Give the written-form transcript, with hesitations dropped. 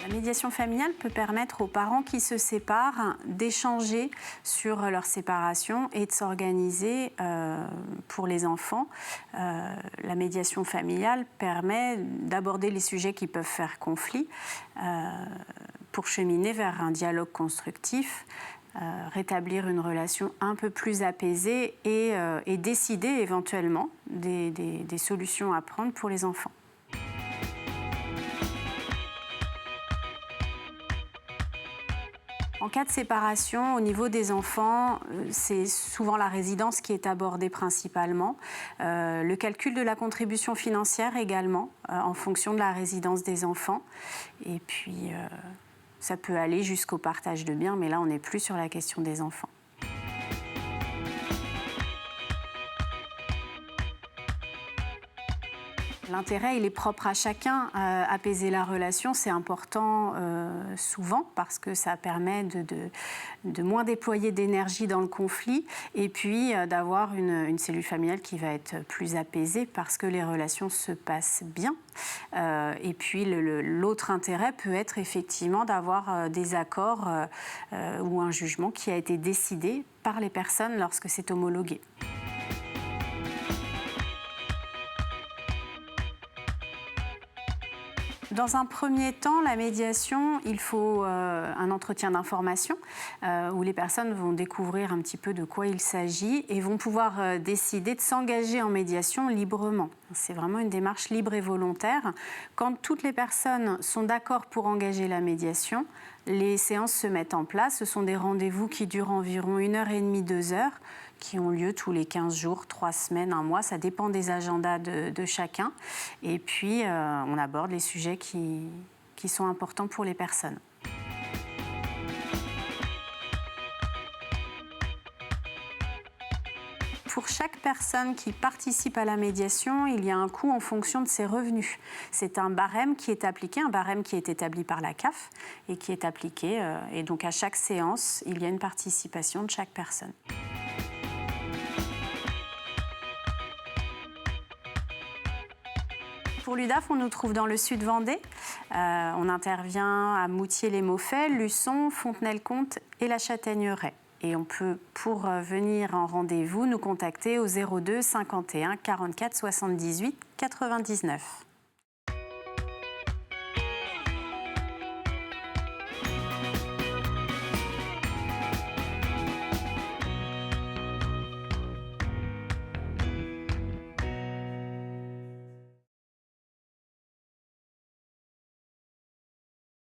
La médiation familiale peut permettre aux parents qui se séparent d'échanger sur leur séparation et de s'organiser pour les enfants. La médiation familiale permet d'aborder les sujets qui peuvent faire conflit pour cheminer vers un dialogue constructif, rétablir une relation un peu plus apaisée et décider éventuellement des solutions à prendre pour les enfants. En cas de séparation, au niveau des enfants, c'est souvent la résidence qui est abordée principalement. Le calcul de la contribution financière également, en fonction de la résidence des enfants. Et puis, ça peut aller jusqu'au partage de biens, mais là, on n'est plus sur la question des enfants. L'intérêt, il est propre à chacun. Apaiser la relation, c'est important souvent parce que ça permet de moins déployer d'énergie dans le conflit et puis d'avoir une cellule familiale qui va être plus apaisée parce que les relations se passent bien. Et puis l'autre intérêt peut être effectivement d'avoir des accords ou un jugement qui a été décidé par les personnes lorsque c'est homologué. Dans un premier temps, la médiation, il faut un entretien d'information où les personnes vont découvrir un petit peu de quoi il s'agit et vont pouvoir décider de s'engager en médiation librement. C'est vraiment une démarche libre et volontaire. Quand toutes les personnes sont d'accord pour engager la médiation, les séances se mettent en place. Ce sont des rendez-vous qui durent environ 1h30, 2 heures, qui ont lieu tous les 15 jours, 3 semaines, 1 mois. Ça dépend des agendas de chacun. Et puis, on aborde les sujets qui sont importants pour les personnes. Pour chaque personne qui participe à la médiation, il y a un coût en fonction de ses revenus. C'est un barème qui est appliqué, un barème qui est établi par la CAF et qui est appliqué. Et donc, à chaque séance, il y a une participation de chaque personne. Pour l'UDAF, on nous trouve dans le sud Vendée. On intervient à Moutier-les-Maufaits, Luçon, Fontenay-le-Comte et la Châtaigneraie. Et on peut, pour venir en rendez-vous, nous contacter au 02 51 44 78 99.